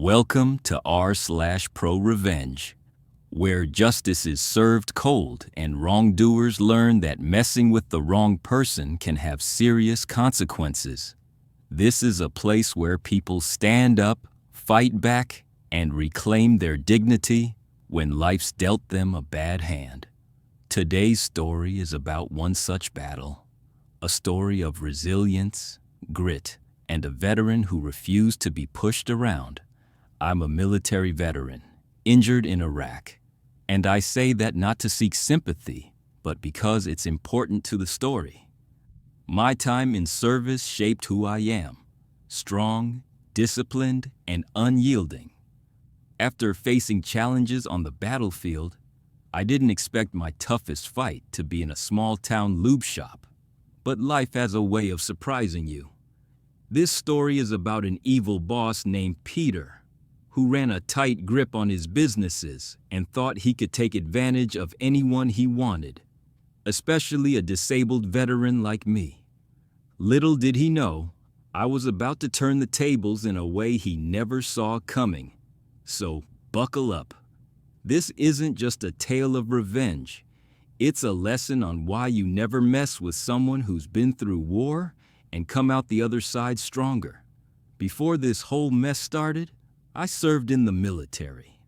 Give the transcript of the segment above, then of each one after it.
Welcome to r/Prorevenge, where justice is served cold and wrongdoers learn that messing with the wrong person can have serious consequences. This is a place where people stand up, fight back, and reclaim their dignity when life's dealt them a bad hand. Today's story is about one such battle, a story of resilience, grit, and a veteran who refused to be pushed around. I'm a military veteran, injured in Iraq, and I say that not to seek sympathy, but because it's important to the story. My time in service shaped who I am, strong, disciplined, and unyielding. After facing challenges on the battlefield, I didn't expect my toughest fight to be in a small-town lube shop, but life has a way of surprising you. This story is about an evil boss named Peter, who ran a tight grip on his businesses and thought he could take advantage of anyone he wanted, especially a disabled veteran like me. Little did he know, I was about to turn the tables in a way he never saw coming. So buckle up. This isn't just a tale of revenge. It's a lesson on why you never mess with someone who's been through war and come out the other side stronger. Before this whole mess started, I served in the military.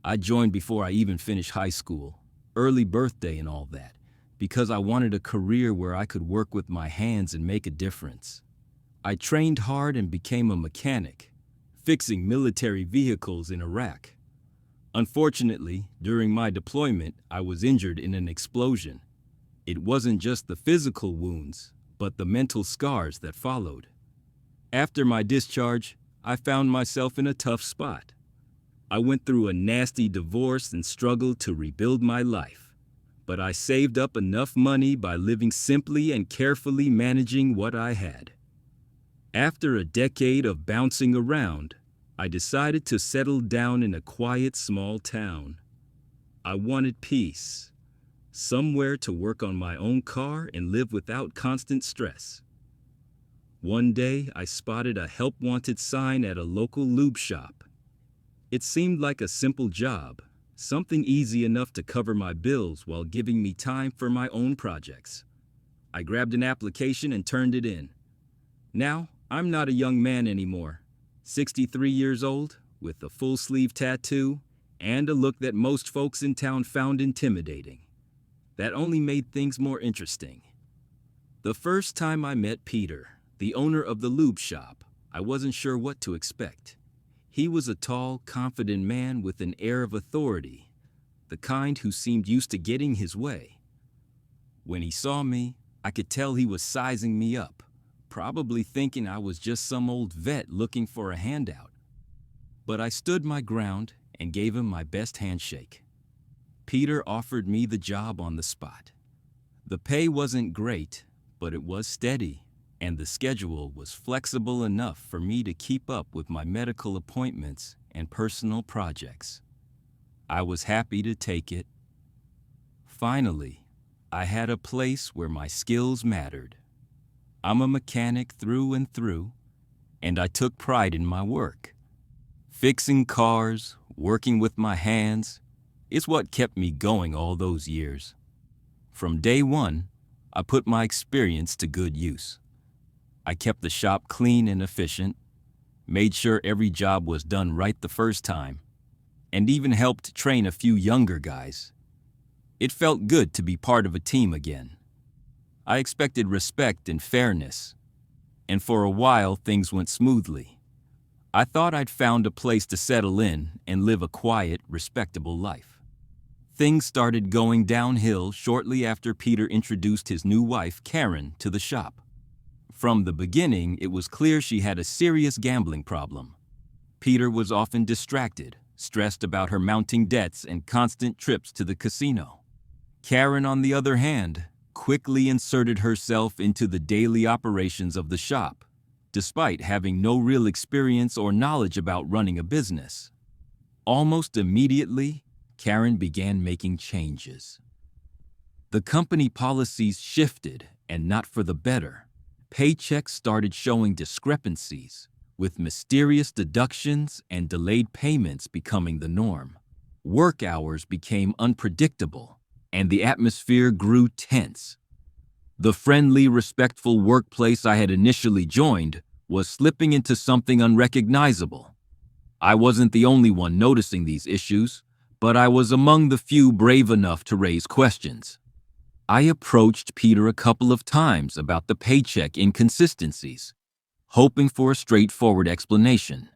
I joined before I even finished high school, early birthday and all that, because I wanted a career where I could work with my hands and make a difference. I trained hard and became a mechanic, fixing military vehicles in Iraq. Unfortunately, during my deployment, I was injured in an explosion. It wasn't just the physical wounds, but the mental scars that followed. After my discharge, I found myself in a tough spot. I went through a nasty divorce and struggled to rebuild my life. But I saved up enough money by living simply and carefully managing what I had. After a decade of bouncing around, I decided to settle down in a quiet small town. I wanted peace, somewhere to work on my own car and live without constant stress. One day, I spotted a help-wanted sign at a local lube shop. It seemed like a simple job, something easy enough to cover my bills while giving me time for my own projects. I grabbed an application and turned it in. Now, I'm not a young man anymore, 63 years old, with a full-sleeve tattoo and a look that most folks in town found intimidating. That only made things more interesting. The first time I met Peter, the owner of the lube shop, I wasn't sure what to expect. He was a tall, confident man with an air of authority, the kind who seemed used to getting his way. When he saw me, I could tell he was sizing me up, probably thinking I was just some old vet looking for a handout. But I stood my ground and gave him my best handshake. Peter offered me the job on the spot. The pay wasn't great, but it was steady, and the schedule was flexible enough for me to keep up with my medical appointments and personal projects. I was happy to take it. Finally, I had a place where my skills mattered. I'm a mechanic through and through, and I took pride in my work. Fixing cars, working with my hands, is what kept me going all those years. From day one, I put my experience to good use. I kept the shop clean and efficient, made sure every job was done right the first time, and even helped train a few younger guys. It felt good to be part of a team again. I expected respect and fairness, and for a while things went smoothly. I thought I'd found a place to settle in and live a quiet, respectable life. Things started going downhill shortly after Peter introduced his new wife, Karen, to the shop. From the beginning, it was clear she had a serious gambling problem. Peter was often distracted, stressed about her mounting debts and constant trips to the casino. Karen, on the other hand, quickly inserted herself into the daily operations of the shop, despite having no real experience or knowledge about running a business. Almost immediately, Karen began making changes. The company policies shifted, and not for the better. Paychecks started showing discrepancies, with mysterious deductions and delayed payments becoming the norm. Work hours became unpredictable, and the atmosphere grew tense. The friendly, respectful workplace I had initially joined was slipping into something unrecognizable. I wasn't the only one noticing these issues, but I was among the few brave enough to raise questions. I approached Peter a couple of times about the paycheck inconsistencies, hoping for a straightforward explanation.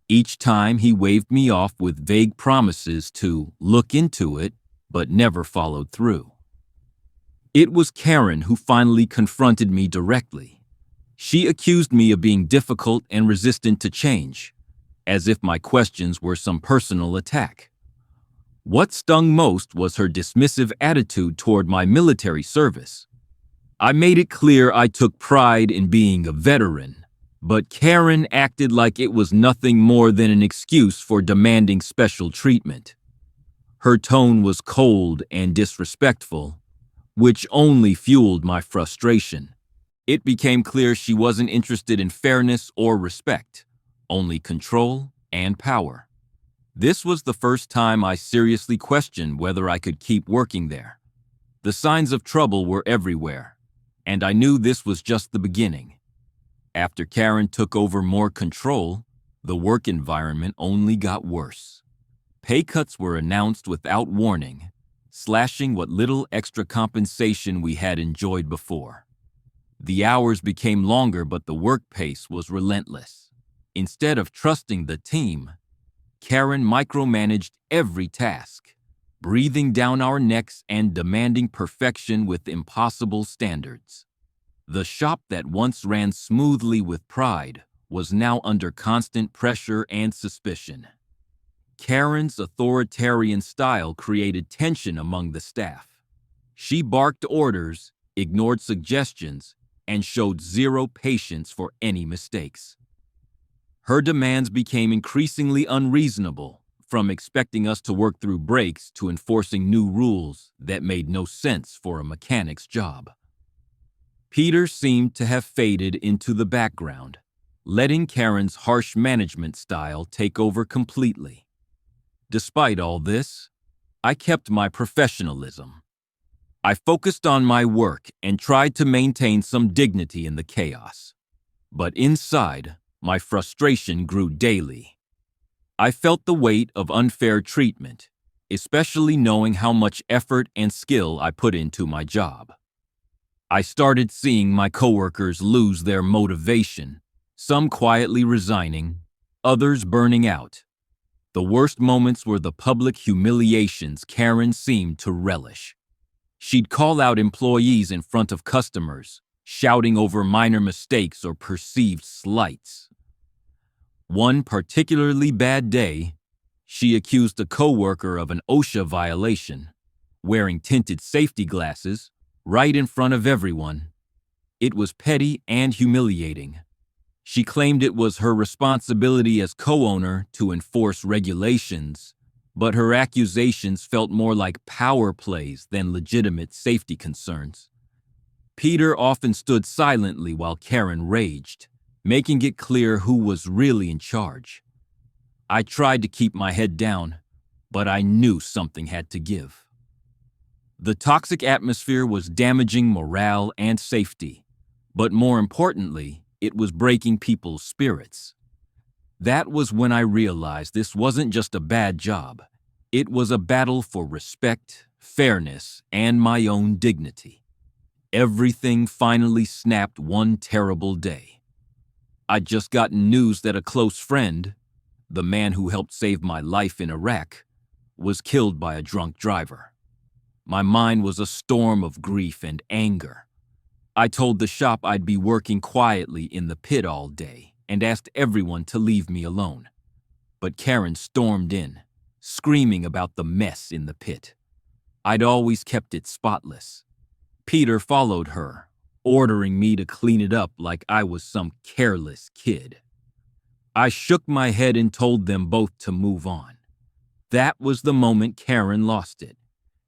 Each time he waved me off with vague promises to look into it, but never followed through. It was Karen who finally confronted me directly. She accused me of being difficult and resistant to change, as if my questions were some personal attack. What stung most was her dismissive attitude toward my military service. I made it clear I took pride in being a veteran, but Karen acted like it was nothing more than an excuse for demanding special treatment. Her tone was cold and disrespectful, which only fueled my frustration. It became clear she wasn't interested in fairness or respect, only control and power. This was the first time I seriously questioned whether I could keep working there. The signs of trouble were everywhere, and I knew this was just the beginning. After Karen took over more control, the work environment only got worse. Pay cuts were announced without warning, slashing what little extra compensation we had enjoyed before. The hours became longer, but the work pace was relentless. Instead of trusting the team, Karen micromanaged every task, breathing down our necks and demanding perfection with impossible standards. The shop that once ran smoothly with pride was now under constant pressure and suspicion. Karen's authoritarian style created tension among the staff. She barked orders, ignored suggestions, and showed zero patience for any mistakes. Her demands became increasingly unreasonable, from expecting us to work through breaks to enforcing new rules that made no sense for a mechanic's job. Peter seemed to have faded into the background, letting Karen's harsh management style take over completely. Despite all this, I kept my professionalism. I focused on my work and tried to maintain some dignity in the chaos. But inside, my frustration grew daily. I felt the weight of unfair treatment, especially knowing how much effort and skill I put into my job. I started seeing my coworkers lose their motivation, some quietly resigning, others burning out. The worst moments were the public humiliations Karen seemed to relish. She'd call out employees in front of customers, shouting over minor mistakes or perceived slights. One particularly bad day, she accused a coworker of an OSHA violation, wearing tinted safety glasses, right in front of everyone. It was petty and humiliating. She claimed it was her responsibility as co-owner to enforce regulations, but her accusations felt more like power plays than legitimate safety concerns. Peter often stood silently while Karen raged, making it clear who was really in charge. I tried to keep my head down, but I knew something had to give. The toxic atmosphere was damaging morale and safety, but more importantly, it was breaking people's spirits. That was when I realized this wasn't just a bad job. It was a battle for respect, fairness, and my own dignity. Everything finally snapped one terrible day. I'd just gotten news that a close friend, the man who helped save my life in Iraq, was killed by a drunk driver. My mind was a storm of grief and anger. I told the shop I'd be working quietly in the pit all day and asked everyone to leave me alone. But Karen stormed in, screaming about the mess in the pit. I'd always kept it spotless. Peter followed her, ordering me to clean it up like I was some careless kid. I shook my head and told them both to move on. That was the moment Karen lost it.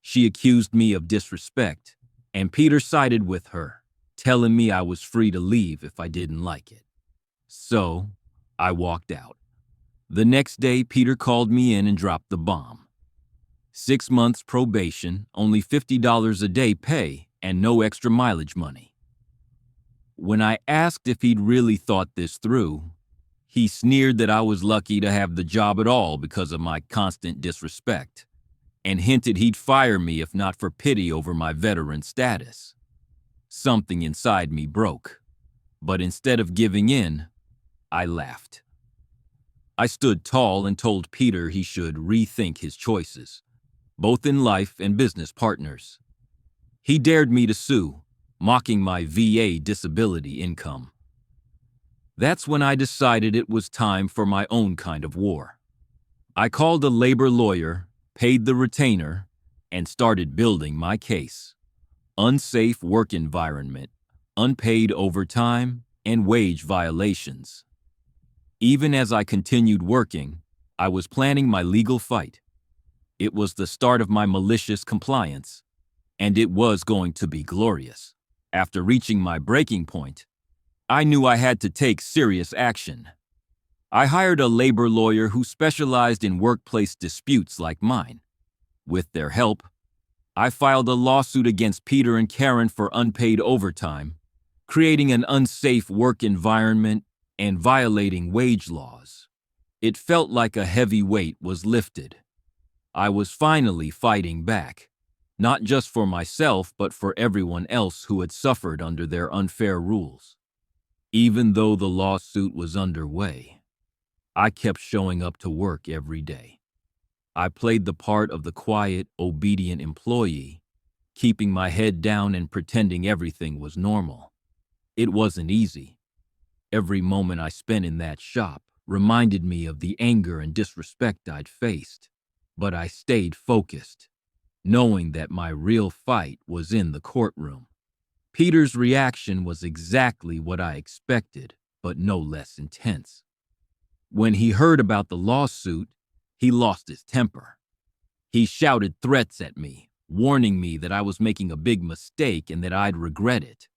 She accused me of disrespect, and Peter sided with her, telling me I was free to leave if I didn't like it. So, I walked out. The next day, Peter called me in and dropped the bomb. 6 months probation, only $50 a day pay, and no extra mileage money. When I asked if he'd really thought this through, he sneered that I was lucky to have the job at all because of my constant disrespect, and hinted he'd fire me if not for pity over my veteran status. Something inside me broke, but instead of giving in, I laughed. I stood tall and told Peter he should rethink his choices, both in life and business partners. He dared me to sue, mocking my VA disability income. That's when I decided it was time for my own kind of war. I called a labor lawyer, paid the retainer, and started building my case. Unsafe work environment, unpaid overtime, and wage violations. Even as I continued working, I was planning my legal fight. It was the start of my malicious compliance, and it was going to be glorious. After reaching my breaking point, I knew I had to take serious action. I hired a labor lawyer who specialized in workplace disputes like mine. With their help, I filed a lawsuit against Peter and Karen for unpaid overtime, creating an unsafe work environment and violating wage laws. It felt like a heavy weight was lifted. I was finally fighting back, not just for myself, but for everyone else who had suffered under their unfair rules. Even though the lawsuit was underway, I kept showing up to work every day. I played the part of the quiet, obedient employee, keeping my head down and pretending everything was normal. It wasn't easy. Every moment I spent in that shop reminded me of the anger and disrespect I'd faced, but I stayed focused, knowing that my real fight was in the courtroom. Peter's reaction was exactly what I expected, but no less intense. When he heard about the lawsuit, he lost his temper. He shouted threats at me, warning me that I was making a big mistake and that I'd regret it.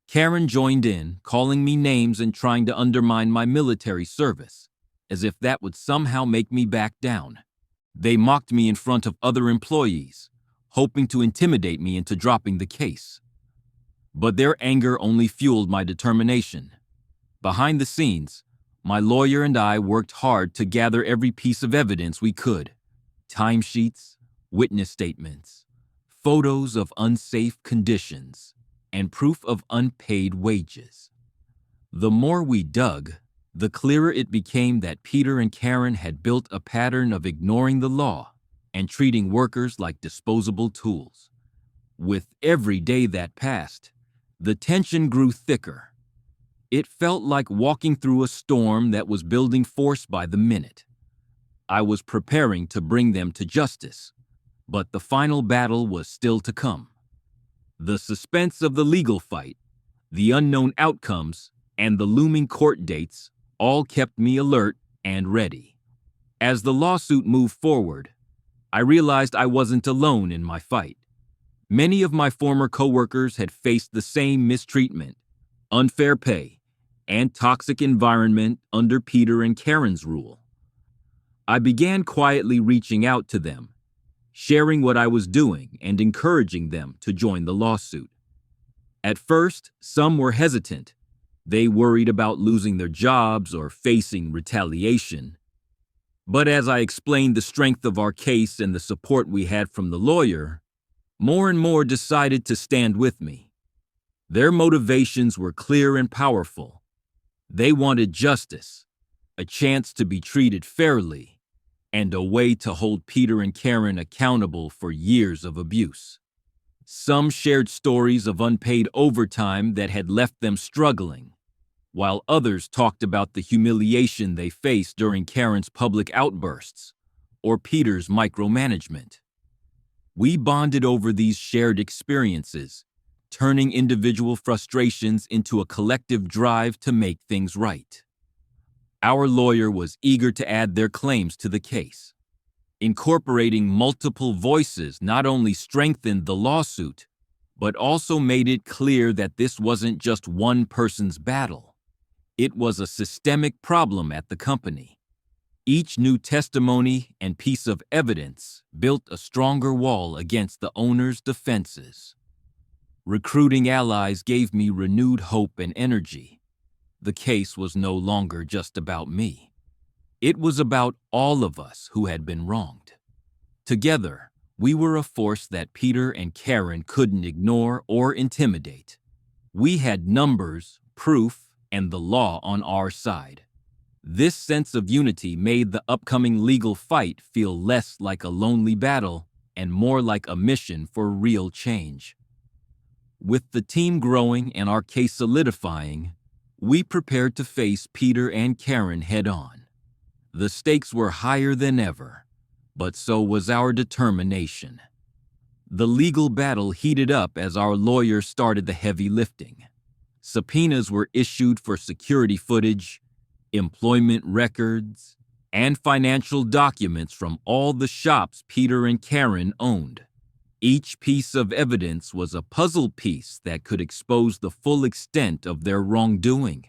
Karen joined in, calling me names and trying to undermine my military service, as if that would somehow make me back down. They mocked me in front of other employees, hoping to intimidate me into dropping the case. But their anger only fueled my determination. Behind the scenes, my lawyer and I worked hard to gather every piece of evidence we could: timesheets, witness statements, photos of unsafe conditions, and proof of unpaid wages. The more we dug, the clearer it became that Peter and Karen had built a pattern of ignoring the law and treating workers like disposable tools. With every day that passed, the tension grew thicker. It felt like walking through a storm that was building force by the minute. I was preparing to bring them to justice, but the final battle was still to come. The suspense of the legal fight, the unknown outcomes, and the looming court dates all kept me alert and ready. As the lawsuit moved forward, I realized I wasn't alone in my fight. Many of my former coworkers had faced the same mistreatment, unfair pay, and toxic environment under Peter and Karen's rule. I began quietly reaching out to them, sharing what I was doing and encouraging them to join the lawsuit. At first, some were hesitant. They worried about losing their jobs or facing retaliation. But as I explained the strength of our case and the support we had from the lawyer, more and more decided to stand with me. Their motivations were clear and powerful. They wanted justice, a chance to be treated fairly, and a way to hold Peter and Karen accountable for years of abuse. Some shared stories of unpaid overtime that had left them struggling, while others talked about the humiliation they faced during Karen's public outbursts or Peter's micromanagement. We bonded over these shared experiences, turning individual frustrations into a collective drive to make things right. Our lawyer was eager to add their claims to the case. Incorporating multiple voices not only strengthened the lawsuit, but also made it clear that this wasn't just one person's battle. It was a systemic problem at the company. Each new testimony and piece of evidence built a stronger wall against the owner's defenses. Recruiting allies gave me renewed hope and energy. The case was no longer just about me. It was about all of us who had been wronged. Together, we were a force that Peter and Karen couldn't ignore or intimidate. We had numbers, proof, and the law on our side. This sense of unity made the upcoming legal fight feel less like a lonely battle and more like a mission for real change. With the team growing and our case solidifying, we prepared to face Peter and Karen head-on. The stakes were higher than ever, but so was our determination. The legal battle heated up as our lawyers started the heavy lifting. Subpoenas were issued for security footage, employment records, and financial documents from all the shops Peter and Karen owned. Each piece of evidence was a puzzle piece that could expose the full extent of their wrongdoing.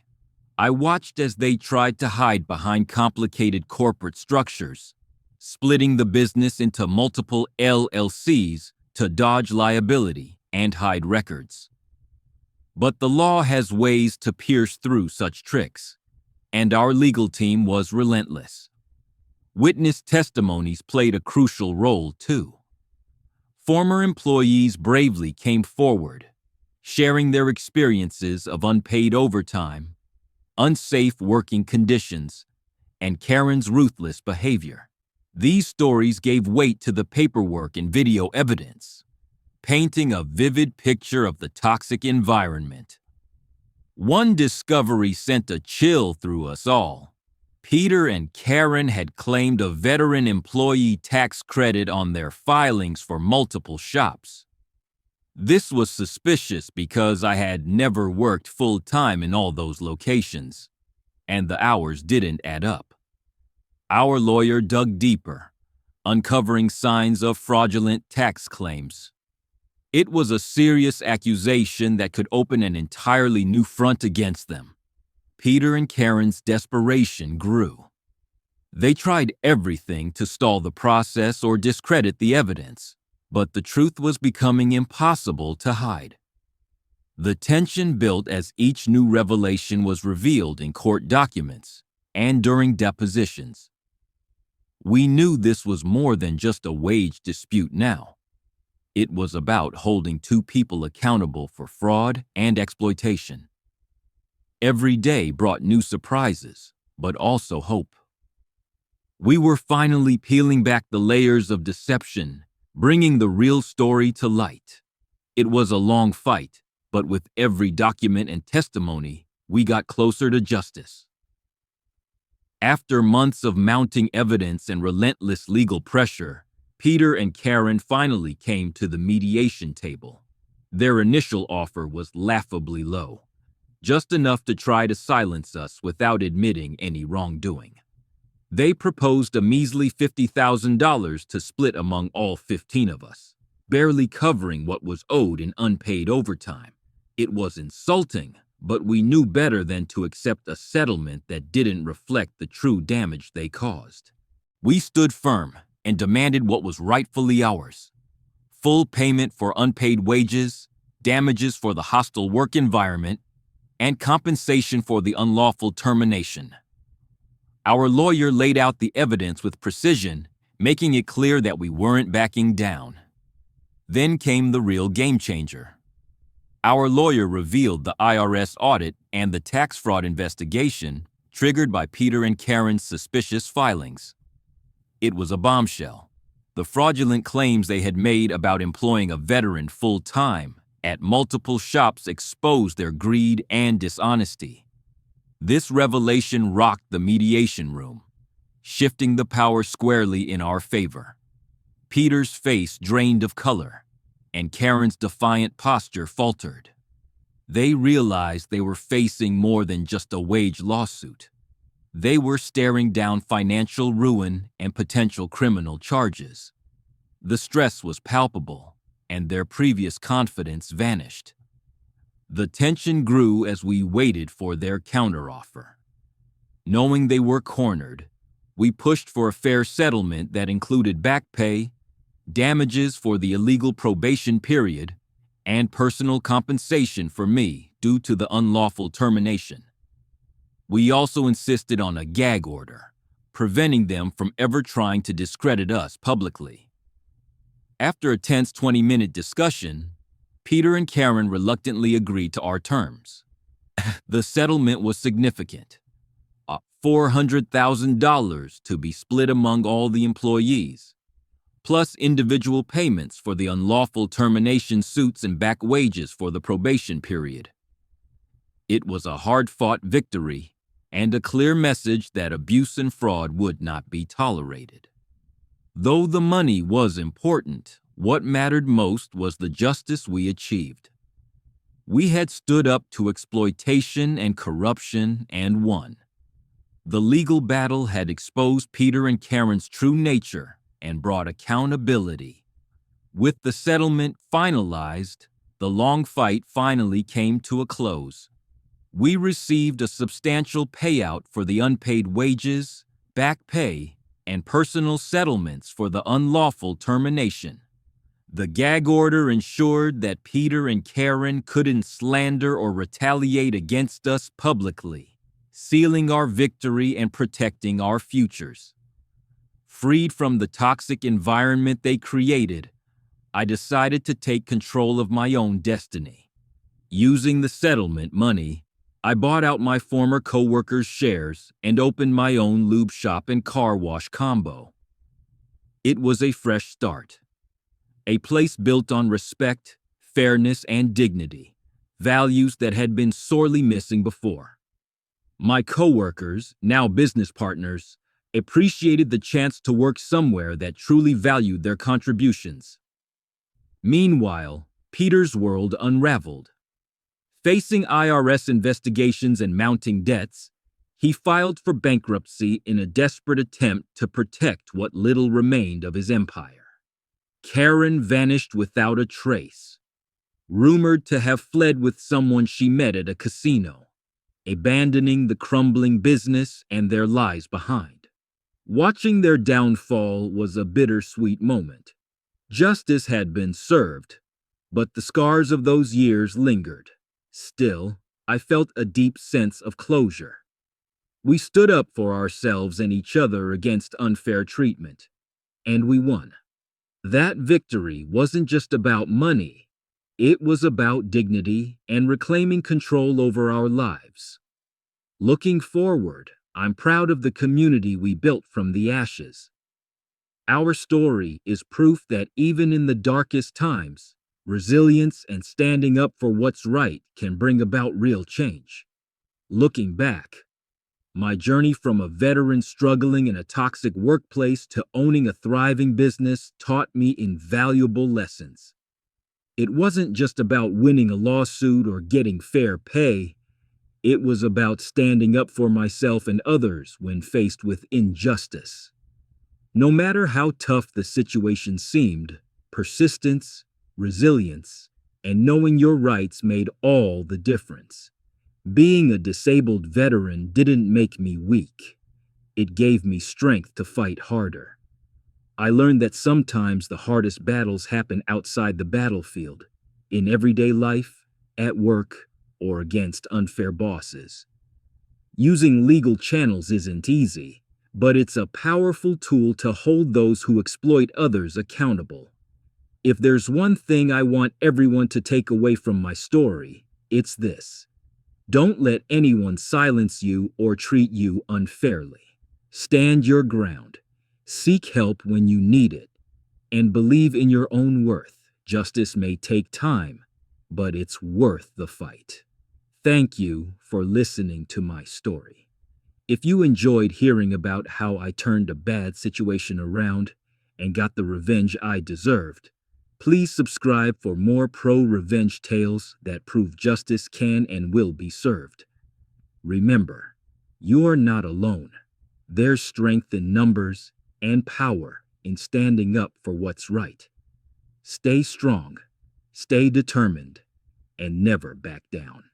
I watched as they tried to hide behind complicated corporate structures, splitting the business into multiple LLCs to dodge liability and hide records. But the law has ways to pierce through such tricks, and our legal team was relentless. Witness testimonies played a crucial role, too. Former employees bravely came forward, sharing their experiences of unpaid overtime, unsafe working conditions, and Karen's ruthless behavior. These stories gave weight to the paperwork and video evidence, painting a vivid picture of the toxic environment. One discovery sent a chill through us all. Peter and Karen had claimed a veteran employee tax credit on their filings for multiple shops. This was suspicious because I had never worked full-time in all those locations, and the hours didn't add up. Our lawyer dug deeper, uncovering signs of fraudulent tax claims. It was a serious accusation that could open an entirely new front against them. Peter and Karen's desperation grew. They tried everything to stall the process or discredit the evidence, but the truth was becoming impossible to hide. The tension built as each new revelation was revealed in court documents and during depositions. We knew this was more than just a wage dispute now. It was about holding two people accountable for fraud and exploitation. Every day brought new surprises, but also hope. We were finally peeling back the layers of deception, bringing the real story to light. It was a long fight, but with every document and testimony, we got closer to justice. After months of mounting evidence and relentless legal pressure, Peter and Karen finally came to the mediation table. Their initial offer was laughably low, just enough to try to silence us without admitting any wrongdoing. They proposed a measly $50,000 to split among all 15 of us, barely covering what was owed in unpaid overtime. It was insulting, but we knew better than to accept a settlement that didn't reflect the true damage they caused. We stood firm and demanded what was rightfully ours: full payment for unpaid wages, damages for the hostile work environment, and compensation for the unlawful termination. Our lawyer laid out the evidence with precision, making it clear that we weren't backing down. Then came the real game changer. Our lawyer revealed the IRS audit and the tax fraud investigation triggered by Peter and Karen's suspicious filings. It was a bombshell. The fraudulent claims they had made about employing a veteran full-time at multiple shops exposed their greed and dishonesty. This revelation rocked the mediation room, shifting the power squarely in our favor. Peter's face drained of color, and Karen's defiant posture faltered. They realized they were facing more than just a wage lawsuit. They were staring down financial ruin and potential criminal charges. The stress was palpable, and their previous confidence vanished. The tension grew as we waited for their counteroffer. Knowing they were cornered, we pushed for a fair settlement that included back pay, damages for the illegal probation period, and personal compensation for me due to the unlawful termination. We also insisted on a gag order, preventing them from ever trying to discredit us publicly. After a tense 20-minute discussion, Peter and Karen reluctantly agreed to our terms. The settlement was significant. $400,000 to be split among all the employees, plus individual payments for the unlawful termination suits and back wages for the probation period. It was a hard-fought victory and a clear message that abuse and fraud would not be tolerated. Though the money was important, what mattered most was the justice we achieved. We had stood up to exploitation and corruption and won. The legal battle had exposed Peter and Karen's true nature and brought accountability. With the settlement finalized, the long fight finally came to a close. We received a substantial payout for the unpaid wages, back pay, and personal settlements for the unlawful termination. The gag order ensured that Peter and Karen couldn't slander or retaliate against us publicly, sealing our victory and protecting our futures. Freed from the toxic environment they created, I decided to take control of my own destiny. Using the settlement money, I bought out my former coworkers' shares and opened my own lube shop and car wash combo. It was a fresh start. A place built on respect, fairness, and dignity, values that had been sorely missing before. My coworkers, now business partners, appreciated the chance to work somewhere that truly valued their contributions. Meanwhile, Peter's world unraveled. Facing IRS investigations and mounting debts, he filed for bankruptcy in a desperate attempt to protect what little remained of his empire. Karen vanished without a trace, rumored to have fled with someone she met at a casino, abandoning the crumbling business and their lies behind. Watching their downfall was a bittersweet moment. Justice had been served, but the scars of those years lingered. Still, I felt a deep sense of closure. We stood up for ourselves and each other against unfair treatment, and we won. That victory wasn't just about money. It was about dignity and reclaiming control over our lives. Looking forward, I'm proud of the community we built from the ashes. Our story is proof that even in the darkest times, resilience and standing up for what's right can bring about real change. Looking back, my journey from a veteran struggling in a toxic workplace to owning a thriving business taught me invaluable lessons. It wasn't just about winning a lawsuit or getting fair pay. It was about standing up for myself and others when faced with injustice. No matter how tough the situation seemed, persistence, resilience, and knowing your rights made all the difference. Being a disabled veteran didn't make me weak. It gave me strength to fight harder. I learned that sometimes the hardest battles happen outside the battlefield, in everyday life, at work, or against unfair bosses. Using legal channels isn't easy, but it's a powerful tool to hold those who exploit others accountable. If there's one thing I want everyone to take away from my story, it's this. Don't let anyone silence you or treat you unfairly. Stand your ground. Seek help when you need it. And believe in your own worth. Justice may take time, but it's worth the fight. Thank you for listening to my story. If you enjoyed hearing about how I turned a bad situation around and got the revenge I deserved, please subscribe for more pro-revenge tales that prove justice can and will be served. Remember, you are not alone. There's strength in numbers and power in standing up for what's right. Stay strong, stay determined, and never back down.